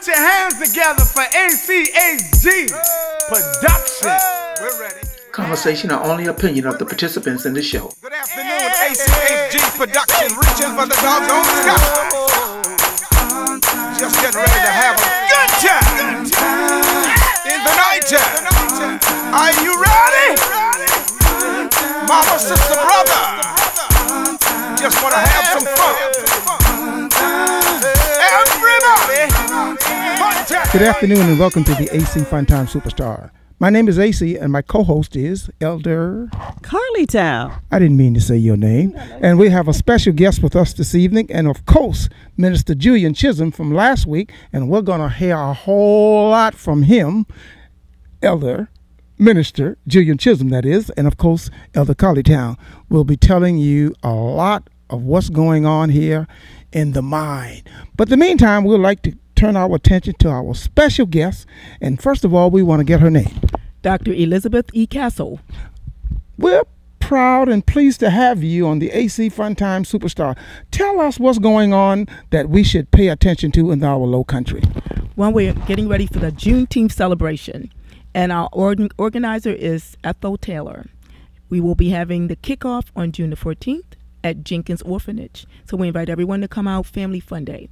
Put your hands together for ACHG Production. We're ready. Conversation or only opinion of the participants in the show. Good afternoon, ACHG Production, reaching for the doggone sky. Just getting ready to have a good time in the night time. Are you ready? Mama, sister, brother, just want to have some fun. Everybody, fun time. Good afternoon and welcome to the AC Fun Time Superstar. My name is AC and my co-host is Elder Carlytown. I didn't mean to say your name. And we have a special guest with us this evening, and of course, Minister Julian Chisolm from last week, and we're going to hear a whole lot from him, Elder Minister Julian Chisolm, that is, and of course, Elder Carlytown will be telling you a lot of what's going on here in the mind. But in the meantime, we'd like to turn our attention to our special guest, and first of all, we want to get her name. Dr. Elizabeth E. Castle. We're proud and pleased to have you on the AC Fun Time Superstar. Tell us what's going on that we should pay attention to in our low country. Well, we're getting ready for the Juneteenth celebration, and our organizer is Ethel Taylor. We will be having the kickoff on June the 14th at Jenkins Orphanage. So we invite everyone to come out, Family Fun Day.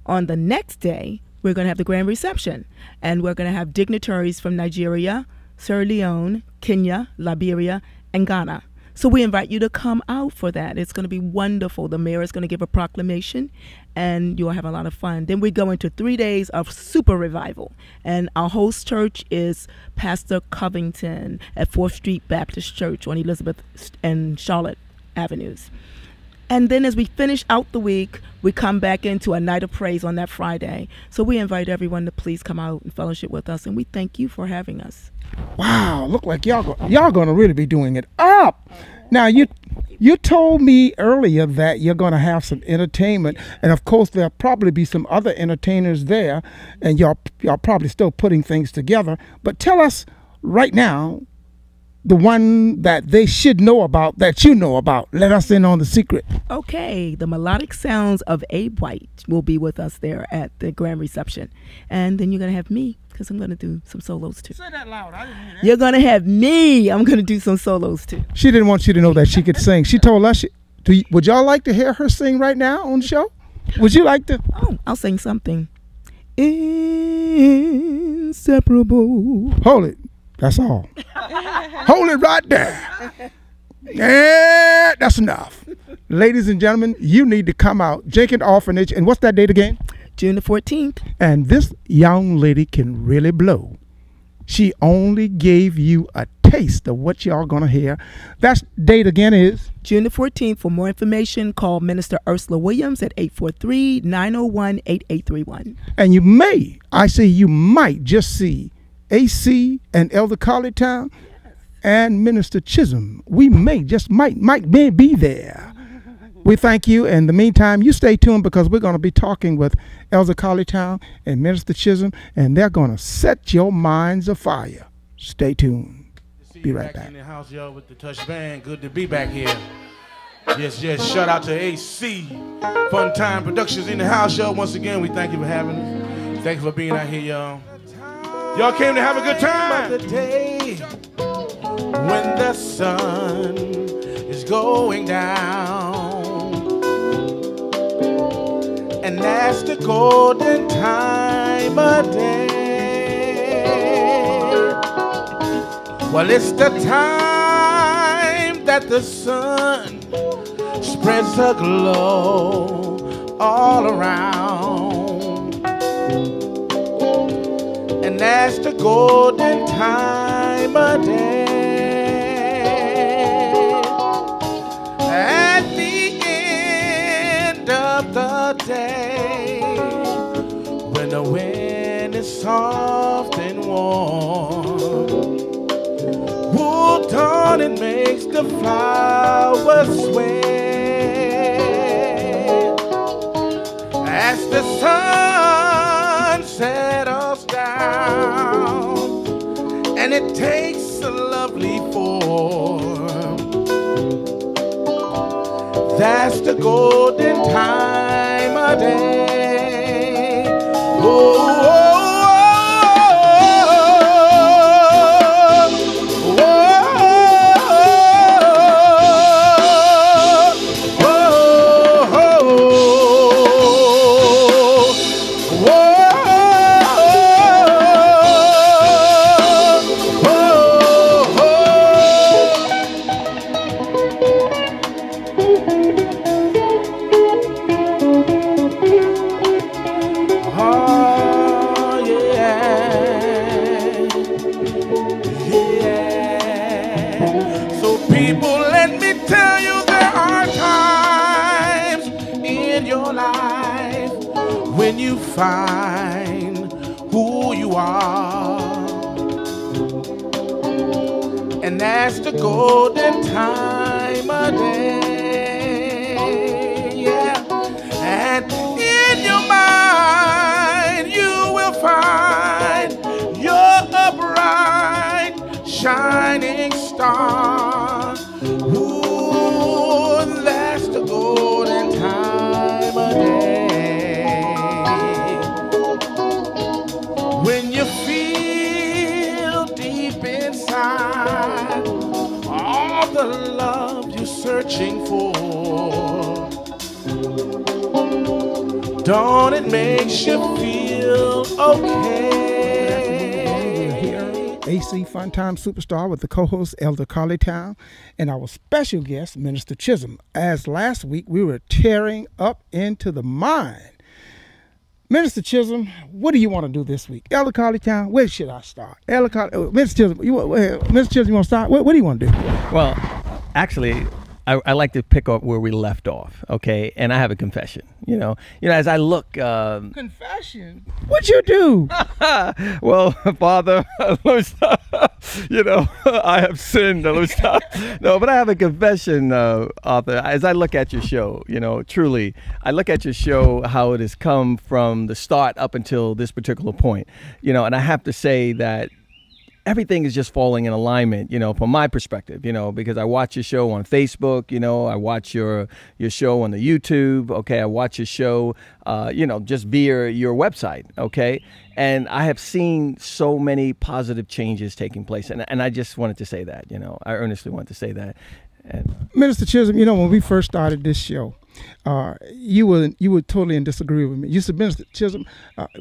On the next day, we're going to have the grand reception, and we're going to have dignitaries from Nigeria, Sierra Leone, Kenya, Liberia, and Ghana. So we invite you to come out for that. It's going to be wonderful. The mayor is going to give a proclamation, and you'll have a lot of fun. Then we go into 3 days of super revival, and our host church is Pastor Covington at 4th Street Baptist Church on Elizabeth and Charlotte Avenues. And then as we finish out the week, we come back into a night of praise on that Friday. So we invite everyone to please come out and fellowship with us, and we thank you for having us. Wow, look like y'all going to really be doing it up. Now, you told me earlier that you're going to have some entertainment, and of course there'll probably be some other entertainers there, and y'all probably still putting things together. But tell us right now, the one that they should know about, that you know about. Let us in on the secret. Okay, the melodic sounds of Abe White will be with us there at the grand reception. And then you're going to have me, because I'm going to do some solos too. Say that loud. I didn't hear that. You're going to have me. I'm going to do some solos too. She didn't want you to know that she could sing. She told us, would y'all like to hear her sing right now on the show? Would you like to? Oh, I'll sing something. Inseparable. Hold it. That's all. Hold it right there. Yeah, that's enough. Ladies and gentlemen, you need to come out. Jenkins Orphanage, and what's that date again? June the 14th. And this young lady can really blow. She only gave you a taste of what y'all gonna hear. That date again is? June the 14th. For more information, call Minister Ursula Williams at 843-901-8831. And you might just see AC and Elder Carlytown and Minister Chisolm. We might be there. We thank you. In the meantime, you stay tuned, because we're going to be talking with Elder Carlytown and Minister Chisolm, and they're going to set your minds afire. Stay tuned. Be right back. In the house, y'all, with the touch band. Good to be back here. Yes. Shout out to AC Fun Time Productions in the house, y'all. Once again, we thank you for having us. Thank you for being out here, y'all. Y'all came to have a good time. The day when the sun is going down, and that's the golden time of day. Well, it's the time that the sun spreads a glow all around. And that's the golden time of day. At the end of the day, when the wind is soft and warm, wool dawn, it makes the flowers sway. As the sun settles down, and it takes a lovely form, that's the golden time of day. Oh, when you find who you are. And that's the golden time of day, yeah. And in your mind you will find your bright shining star. Ooh, that's the golden time of day. When you feel deep inside all the love you're searching for, don't it makes you feel okay? We're here, AC Funtime Superstar with the co-host Elder Carly Town and our special guest, Minister Chisolm. As last week we were tearing up into the mind. Minister Chisolm, what do you want to do this week? Elder Carly Town, where should I start? Elder Carly, Mr. Chisolm, Mr. Chisolm, you want to start? What do you want to do? Well, actually, I like to pick up where we left off, okay? And I have a confession, you know, as I look. Confession? What'd you do? Well, Father, you know, I have sinned. No, but I have a confession, Arthur. As I look at your show, you know, truly, I look at your show, how it has come from the start up until this particular point, you know, and I have to say that everything is just falling in alignment, you know, from my perspective, you know, because I watch your show on Facebook, you know, I watch your show on the YouTube, okay, I watch your show, you know, just via your website, okay, and I have seen so many positive changes taking place, and I just wanted to say that, you know, I earnestly wanted to say that. And Minister Chisolm, you know, when we first started this show, you were totally in disagree with me. You said, Minister Chisolm,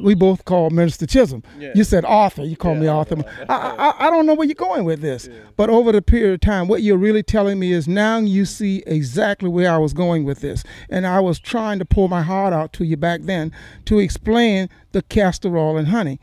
we both called Minister Chisolm. Yeah. You said Arthur, you called me Arthur. I don't know where you're going with this, but over the period of time, what you're really telling me is now you see exactly where I was going with this. And I was trying to pour my heart out to you back then to explain the castor oil and honey.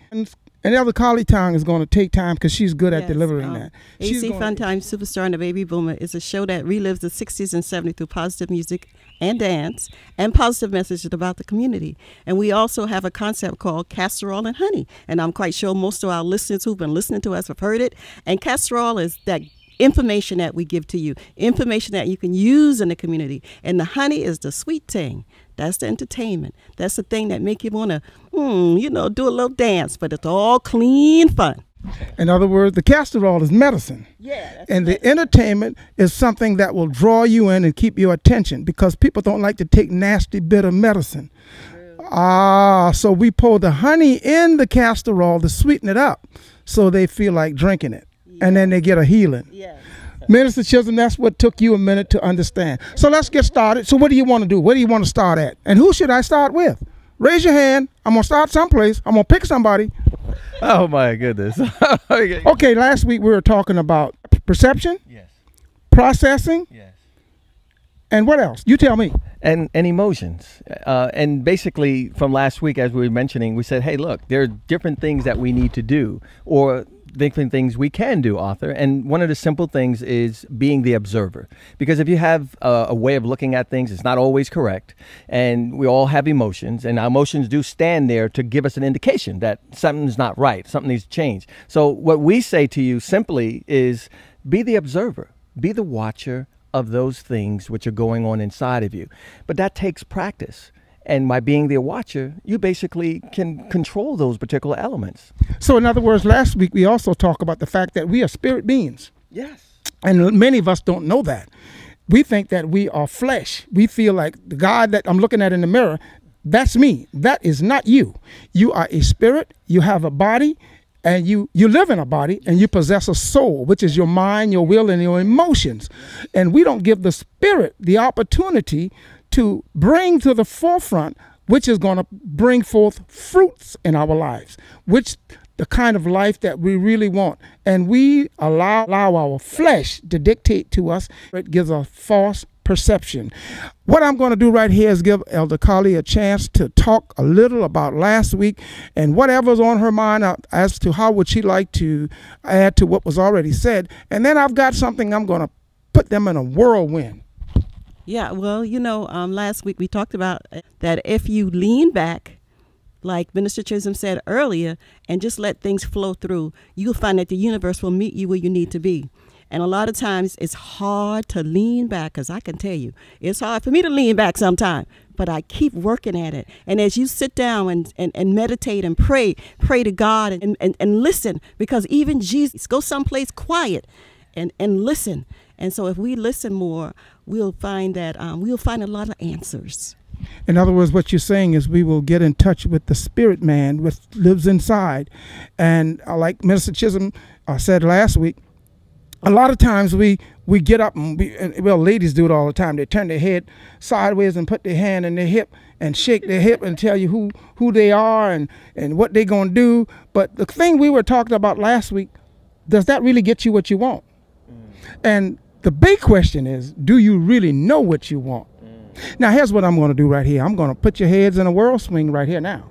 And Elder Carly Town is going to take time because she's good at delivering that. AC Funtime Superstar and the Baby Boomer is a show that relives the 60s and 70s through positive music and dance and positive messages about the community. And we also have a concept called castor oil and honey. And I'm quite sure most of our listeners who've been listening to us have heard it. And castor oil is that information that we give to you, information that you can use in the community. And the honey is the sweet thing. That's the entertainment. That's the thing that make you want to, you know, do a little dance, but it's all clean fun. In other words, the castor oil is medicine. Yeah. And the entertainment is something that will draw you in and keep your attention because people don't like to take nasty, bitter medicine. So we pour the honey in the castor oil to sweeten it up so they feel like drinking it. Yeah. And then they get a healing. Yeah. Minister Chisolm, that's what took you a minute to understand. So let's get started. So what do you want to do? Where do you want to start at? And who should I start with? Raise your hand. I'm going to start someplace. I'm going to pick somebody. Oh, my goodness. Okay, last week we were talking about perception. Yes. Processing. Yes. And what else? You tell me. And emotions. And basically from last week, as we were mentioning, we said, hey, look, there are different things that we need to do or different things we can do, Arthur. And one of the simple things is being the observer. Because if you have a way of looking at things, it's not always correct. And we all have emotions. And our emotions do stand there to give us an indication that something's not right, something needs to change. So what we say to you simply is be the observer, be the watcher of those things which are going on inside of you. But that takes practice. And by being the watcher, you basically can control those particular elements. So in other words, last week we also talked about the fact that we are spirit beings. Yes. And many of us don't know that. We think that we are flesh. We feel like the God that I'm looking at in the mirror, that's me. That is not you. You are a spirit. You have a body. And you live in a body and you possess a soul, which is your mind, your will, and your emotions. And we don't give the spirit the opportunity to bring to the forefront, which is going to bring forth fruits in our lives, which the kind of life that we really want. And we allow our flesh to dictate to us. It gives a false perception. What I'm going to do right here is give Elder Carly a chance to talk a little about last week and whatever's on her mind as to how would she like to add to what was already said. And then I've got something I'm going to put them in a whirlwind. Yeah, well, you know, last week we talked about that if you lean back like Minister Chisholm said earlier, and just let things flow through, you'll find that the universe will meet you where you need to be. And a lot of times it's hard to lean back, because I can tell you, it's hard for me to lean back sometimes, but I keep working at it. And as you sit down and meditate and pray to God and listen, because even Jesus, go someplace quiet and listen. And so if we listen more, we'll find that we'll find a lot of answers. In other words, what you're saying is we will get in touch with the spirit man, which lives inside. And like Minister Chisholm said last week, a lot of times we get up and well, ladies do it all the time. They turn their head sideways and put their hand in their hip and shake their hip and tell you who they are and what they're going to do. But the thing we were talking about last week, does that really get you what you want? And the big question is, do you really know what you want? Now, here's what I'm going to do right here. I'm going to put your heads in a whirl swing right here now.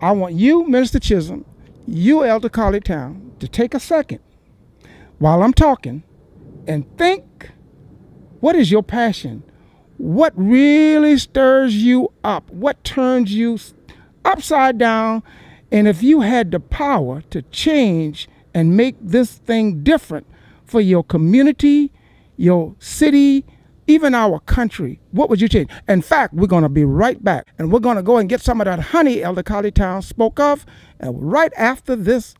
I want you, Minister Chisholm, you, Elder College Town, to take a second while I'm talking and think, what is your passion? What really stirs you up? What turns you upside down? And if you had the power to change and make this thing different for your community, your city, even our country, what would you change? In fact, we're going to be right back, and we're going to go and get some of that honey Elder College Town spoke of, and right after this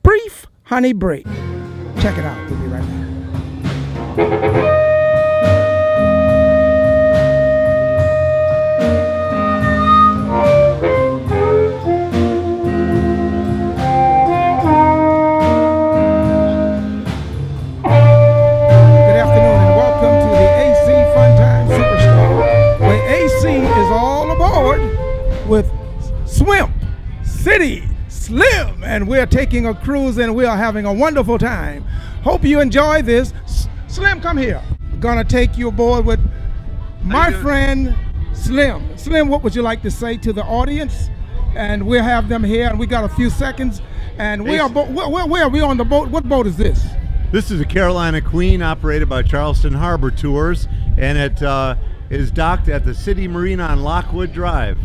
brief honey break. Check it out. We'll be right back. With Swimp City Slim, and we're taking a cruise and we are having a wonderful time. Hope you enjoy this. Slim, come here. We're gonna take you aboard with my friend Slim. Slim, what would you like to say to the audience? And we'll have them here, and we got a few seconds. And we are where are we on the boat? What boat is this? This is a Carolina Queen operated by Charleston Harbor Tours, and it is docked at the City Marina on Lockwood Drive.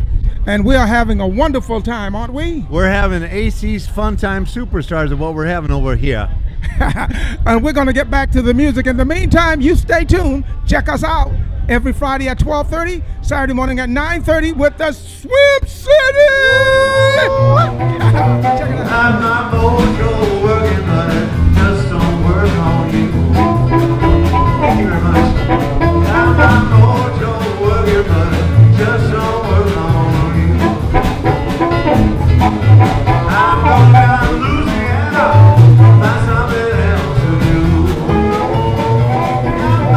And we are having a wonderful time, aren't we? We're having AC's Fun Time Superstars of what we're having over here. And we're going to get back to the music. In the meantime, you stay tuned. Check us out every Friday at 12:30, Saturday morning at 9:30 with the Swimp City! Check it out. I'm not mojo working, but it just don't work on you. Thank you very much. I'm not mojo working, but it just don't work on you. I'm going down to Louisiana, find something else to do. Got my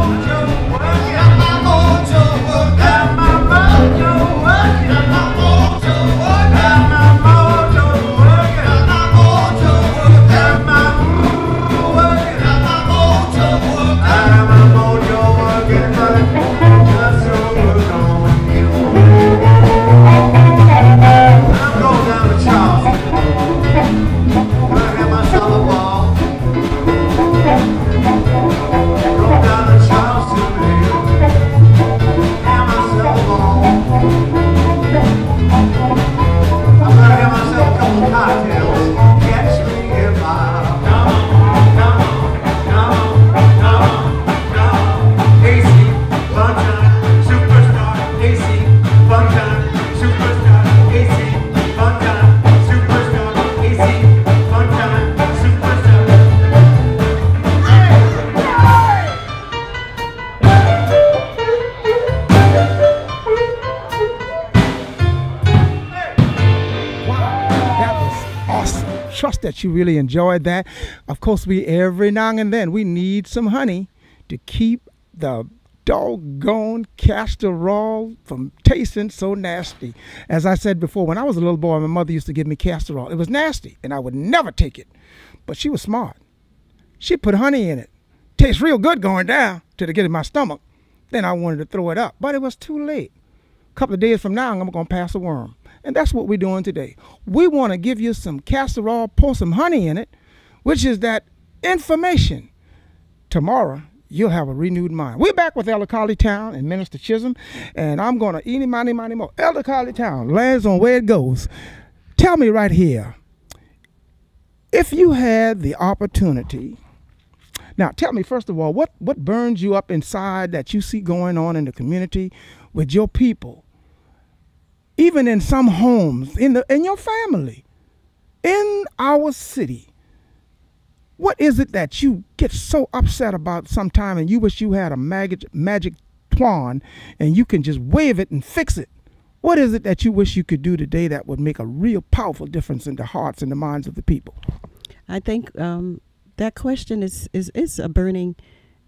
mojo working, got my mojo working, got my mojo working, got my mojo working, got my mojo working, got my mojo working, got my mojo working, got my mojo working, got my mojo working, but it just don't work on you. I'm going down to Charleston, gonna have myself a ball. Going down to Charleston, baby, have myself a ball. I'm gonna have myself a couple cocktails. Catch me if I come on. AC, fun time, superstar. AC, fun time, superstar. AC, fun time, superstar. AC, fun time, superstar. Wow, that was awesome. Trust that you really enjoyed that. Of course, every now and then we need some honey to keep the doggone castor oil from tasting so nasty. As I said before, when I was a little boy, my mother used to give me castor oil. It was nasty, and I would never take it. But she was smart. She put honey in it. Tastes real good going down till it get in my stomach. Then I wanted to throw it up, but it was too late. A couple of days from now, I'm going to pass a worm. And that's what we're doing today. We want to give you some castor oil, pour some honey in it, which is that information. Tomorrow, you'll have a renewed mind. We're back with Elder Colleytown and Minister Chisolm, and I'm going to eeny, miny, miny, mo. Elder Colleytown lands on where it goes. Tell me right here, if you had the opportunity, now tell me first of all, what burns you up inside that you see going on in the community with your people, even in some homes, in your family, in our city? What is it that you get so upset about sometime and you wish you had a magic wand and you can just wave it and fix it? What is it that you wish you could do today that would make a real powerful difference in the hearts and the minds of the people? I think that question is a burning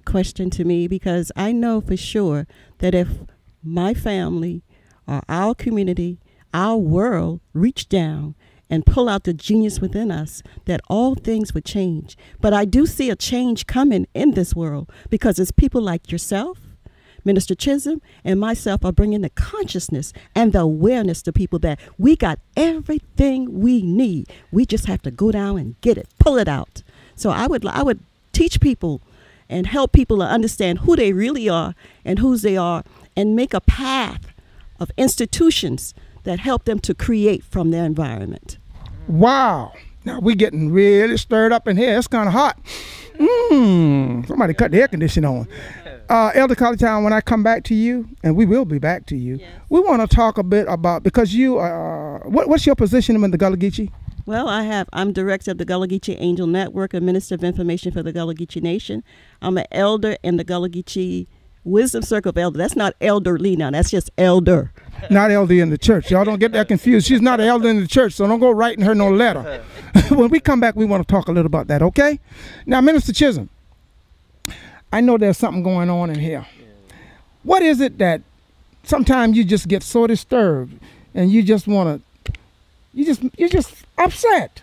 question to me, because I know for sure that if my family or our community, our world reached down and pull out the genius within us, that all things would change. But I do see a change coming in this world, because it's people like yourself, Minister Chisolm, and myself are bringing the consciousness and the awareness to people that we got everything we need. We just have to go down and get it, pull it out. So I would teach people and help people to understand who they really are and whose they are, and make a path of institutions that help them to create from their environment. Wow. Now we're getting really stirred up in here. It's kind of hot. Somebody cut the air conditioning on. Elder Colleytown, when I come back to you, and we will be back to you, we want to talk a bit about, because you, what's your position in the Gullah Geechee? Well, I'm director of the Gullah Geechee Angel Network, a minister of information for the Gullah Geechee Nation. I'm an elder in the Gullah Geechee Wisdom Circle of Elder. That's not elderly now, that's just elder. Not elder in the church. Y'all don't get that confused. She's not an elder in the church, so don't go writing her no letter. When we come back, we want to talk a little about that, okay? Now, Minister Chisolm, I know there's something going on in here. What is it that sometimes you just get so disturbed and you just want to, you're just upset?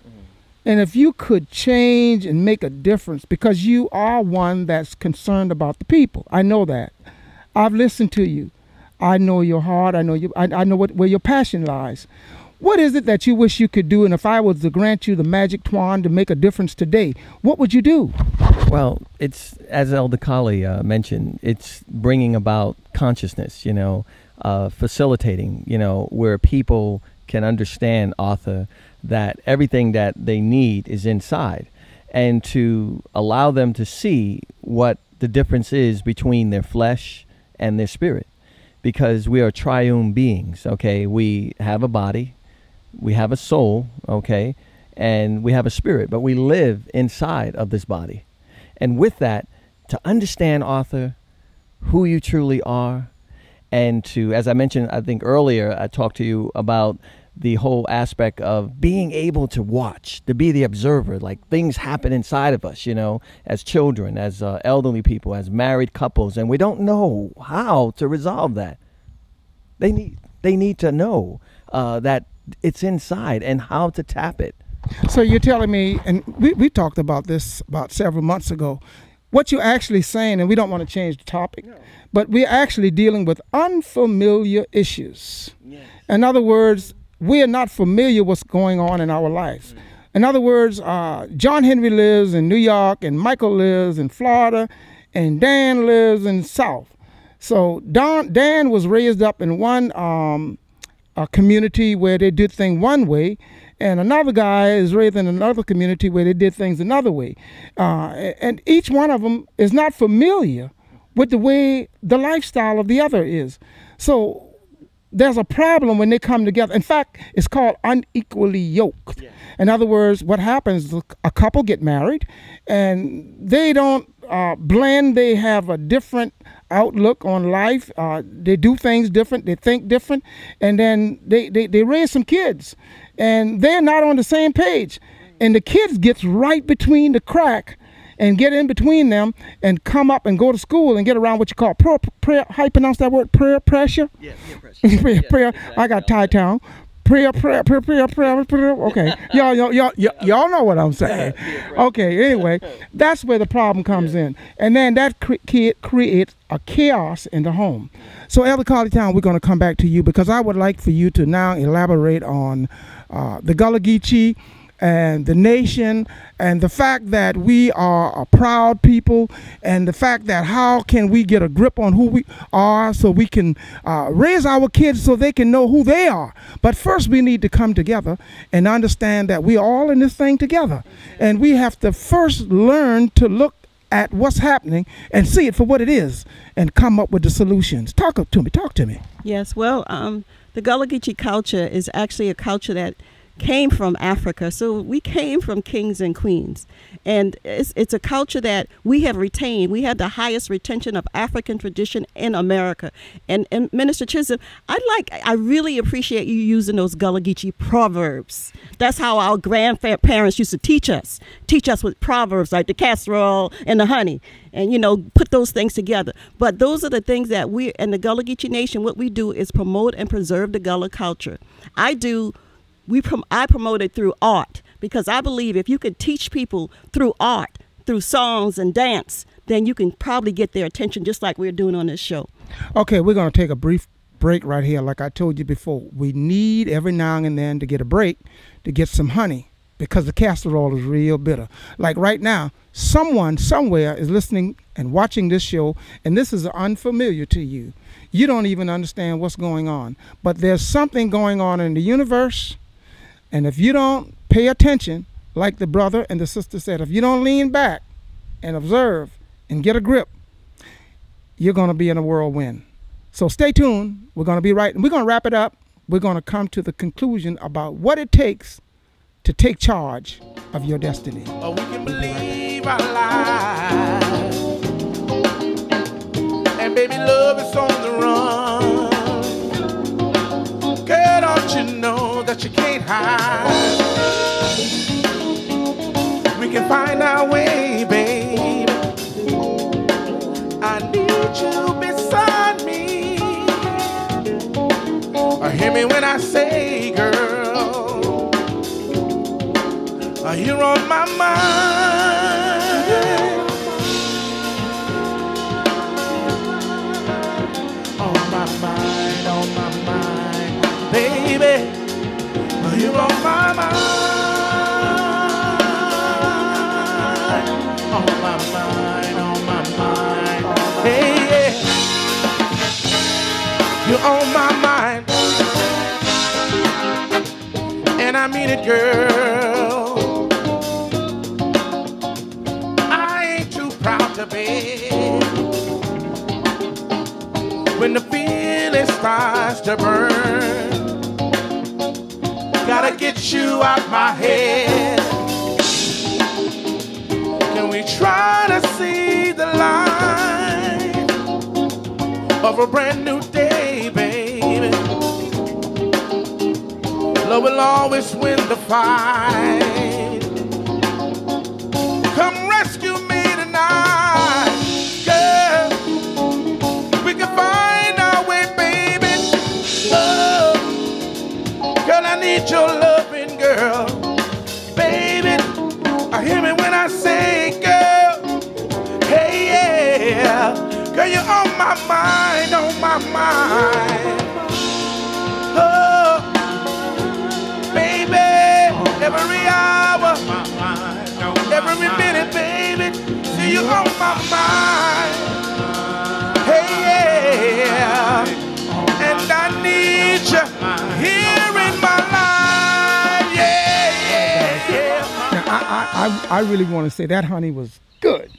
And if you could change and make a difference, because you are one that's concerned about the people. I know that. I've listened to you. I know your heart. I know you. I know where your passion lies. What is it that you wish you could do? And if I was to grant you the magic wand to make a difference today, what would you do? Well, it's, as Elder Colley mentioned, it's bringing about consciousness, facilitating, where people can understand, Arthur, that everything that they need is inside, and to allow them to see what the difference is between their flesh and their spirit, because we are triune beings. Okay, we have a body, we have a soul, okay, and we have a spirit, but we live inside of this body. And with that, to understand, Arthur, who you truly are, and to, as I mentioned, I think earlier, I talked to you about the whole aspect of being able to watch, to be the observer, like things happen inside of us, as children, as elderly people, as married couples, and we don't know how to resolve that. They need to know that it's inside and how to tap it. So you're telling me, and we talked about this about several months ago, what you're actually saying, and we don't want to change the topic, but we're actually dealing with unfamiliar issues. Yes. In other words, we are not familiar what's going on in our lives. In other words, John Henry lives in New York, and Michael lives in Florida, and Dan lives in South. So Dan was raised up in one community where they did things one way, and another guy is raised in another community where they did things another way. And each one of them is not familiar with the way the lifestyle of the other is. So there's a problem when they come together. In fact, it's called unequally yoked. Yeah. In other words, what happens is a couple get married and they don't blend. They have a different outlook on life. They do things different. They think different. And then they raise some kids and they're not on the same page. And the kids gets right between the crack and get in between them and come up and go to school and get around what you call prayer. How you pronounce that word? Prayer pressure? Yeah, peer pressure. prayer. Exactly. I got Thai-town. Prayer. Okay. Y'all know what I'm saying. Okay, anyway, that's where the problem comes in. And then that creates a chaos in the home. So, Elder Colleytown, we're going to come back to you because I would like for you to now elaborate on the Gullah Geechee and the nation, and the fact that we are a proud people, and the fact that how can we get a grip on who we are so we can raise our kids so they can know who they are. But first we need to come together and understand that we're all in this thing together. And we have to first learn to look at what's happening and see it for what it is and come up with the solutions. Talk to me. Yes, well, the Gullah Geechee culture is actually a culture that came from Africa. So we came from kings and queens. And it's a culture that we have retained. We have the highest retention of African tradition in America. And Minister Chisolm, I really appreciate you using those Gullah Geechee proverbs. That's how our grandparents used to teach us with proverbs like the casserole and the honey. And, you know, put those things together. But those are the things that we, in the Gullah Geechee Nation, what we do is promote and preserve the Gullah culture. I promote it through art, because I believe if you could teach people through art, through songs and dance, then you can probably get their attention just like we're doing on this show. Okay, we're going to take a brief break right here. Like I told you before, we need every now and then to get a break to get some honey, because the casserole is real bitter. Like right now, someone somewhere is listening and watching this show, and this is unfamiliar to you. You don't even understand what's going on. But there's something going on in the universe. And if you don't pay attention, like the brother and the sister said, if you don't lean back and observe and get a grip, you're going to be in a whirlwind. So stay tuned. We're going to be right. And we're going to wrap it up. We're going to come to the conclusion about what it takes to take charge of your destiny. Oh, we can believe our lives. And baby, love is on the run. Girl, don't you know that you can't hide? We can find our way, babe. I need you beside me. Or hear me when I say, girl, you're on my mind. On my mind, baby. You're on my mind. On my mind, hey, yeah. You're on my mind. And I mean it, girl. Proud to be when the feeling starts to burn. Gotta get you out my head. Can we try to see the light of a brand new day, baby? Love will always win the fight. Come rescue me. Girl, we can find our way, baby. Oh, girl, I need your loving, girl. Baby, hear me when I say, girl. Hey, yeah. Girl, you're on my mind, on my mind. Oh, baby, every hour, every minute, baby. You on my mind, hey, yeah, and I need you here in my life, yeah. Now, I really want to say that honey was good.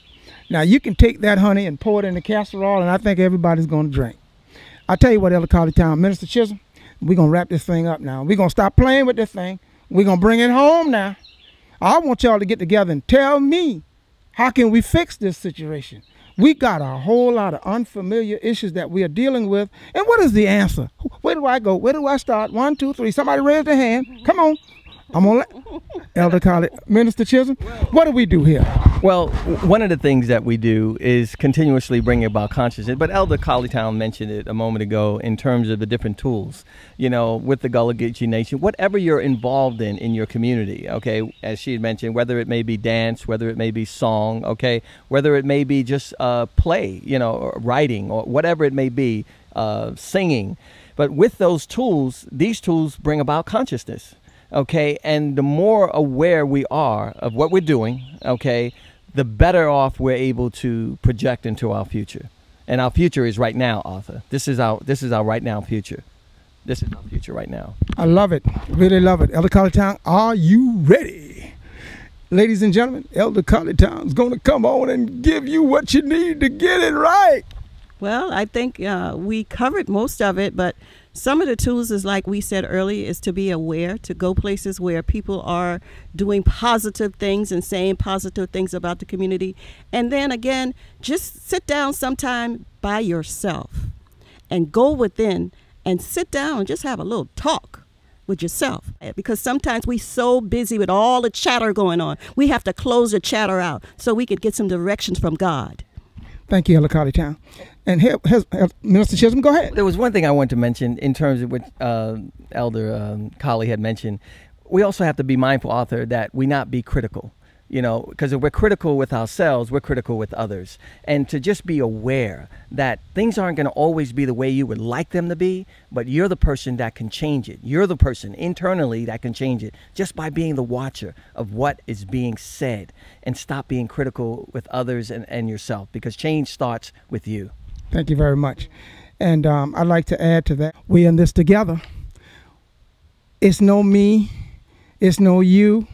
Now, you can take that honey and pour it in the casserole, and I think everybody's going to drink. I tell you what, Elder College Town, Minister Chisolm, we're going to wrap this thing up now. We're going to stop playing with this thing. We're going to bring it home now. I want y'all to get together and tell me, how can we fix this situation? We got a whole lot of unfamiliar issues that we are dealing with. And what is the answer? Where do I go? Where do I start? 1, 2, 3. Somebody raise their hand. Come on. I'm going to let Elder College, Minister Chisolm, what do we do here? Well, one of the things that we do is continuously bring about consciousness. But Elder Colleytown mentioned it a moment ago in terms of the different tools, you know, with the Gullah Geechee Nation, whatever you're involved in your community, okay, as she had mentioned, whether it may be dance, whether it may be song, okay, whether it may be just play, you know, or writing, or whatever it may be, singing. But with those tools, these tools bring about consciousness. okay? And the more aware we are of what we're doing, okay, the better off we're able to project into our future. And our future is right now, Arthur. This is our right now future. This is our future right now. I love it. Really love it. Elder College-Town, are you ready? Ladies and gentlemen, Elder College-Town is going to come on and give you what you need to get it right. Well, I think we covered most of it, but some of the tools is like we said earlier, is to be aware, to go places where people are doing positive things and saying positive things about the community. And then again, just sit down sometime by yourself and go within and sit down and just have a little talk with yourself. Because sometimes we so busy with all the chatter going on, we have to close the chatter out so we could get some directions from God. Thank you, Elder College-Town. And here, Minister Chisolm, go ahead. There was one thing I wanted to mention in terms of what Elder Colley had mentioned. We also have to be mindful, Arthur, that we not be critical. You know, because if we're critical with ourselves, we're critical with others. And to just be aware that things aren't going to always be the way you would like them to be, but you're the person that can change it. You're the person internally that can change it just by being the watcher of what is being said, and stop being critical with others and yourself, because change starts with you. Thank you very much. And I'd like to add to that, we're in this together. It's no me, it's no you.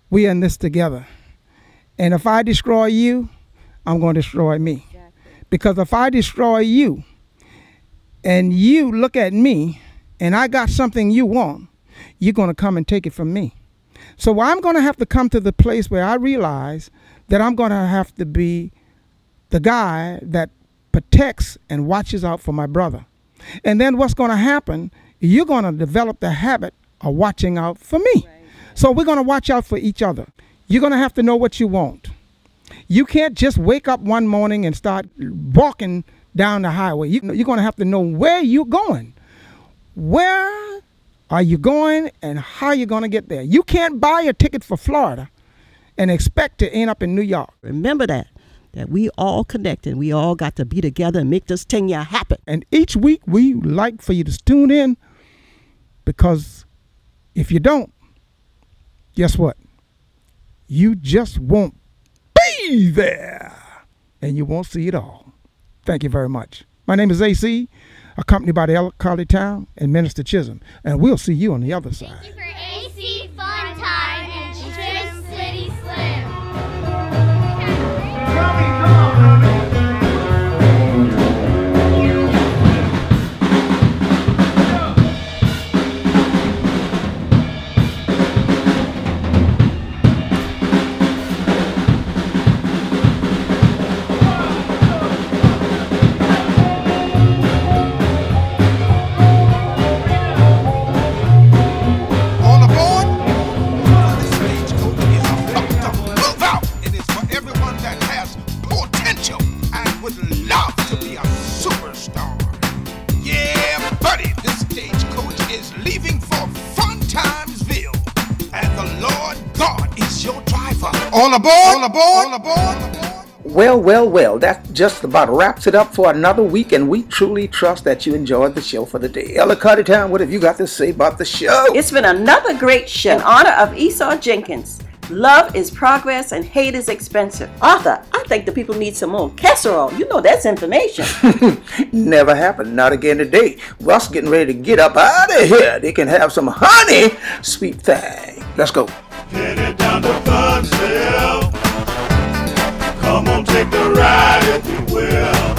We are in this together. And if I destroy you, I'm going to destroy me. Exactly. Because if I destroy you and you look at me and I got something you want, you're going to come and take it from me. So I'm going to have to come to the place where I realize that I'm going to have to be the guy that protects and watches out for my brother. And then what's going to happen, you're going to develop the habit of watching out for me. Right. So we're going to watch out for each other. You're going to have to know what you want. You can't just wake up one morning and start walking down the highway. You're going to have to know where you're going. Where are you going and how you're going to get there? You can't buy a ticket for Florida and expect to end up in New York. Remember that we all connected. We all got to be together and make this thing happen. And each week we like for you to tune in, because if you don't, guess what? You just won't be there, and you won't see it all. Thank you very much. My name is AC, accompanied by the Elder College-Town and Minister Chisolm, and we'll see you on the other side. Thank you for AC Fun Time and Tris City Slim. All aboard! All aboard! All aboard! Well, that just about wraps it up for another week, and we truly trust that you enjoyed the show for the day. Elder College-Town, what have you got to say about the show? It's been another great show in honor of Esau Jenkins. Love is progress and hate is expensive. Arthur, I think the people need some more casserole. You know that's information. Never happened. Not again today. Russ getting ready to get up out of here. They can have some honey, sweet thing. Let's go. Headed down to Funsville. Come on, take the ride if you will.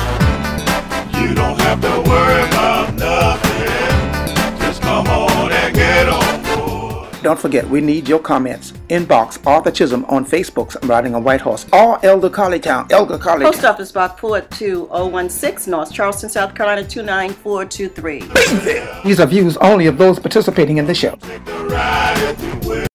You don't have to worry about nothing. Just come on and get on board. Don't forget, we need your comments. Inbox Arthur Chisolm on Facebook, Riding a White Horse, or Elder College-Town. Elder College-Town. Post Office Box 42016, North Charleston, South Carolina 29423. These are views only of those participating in the show. Take the ride.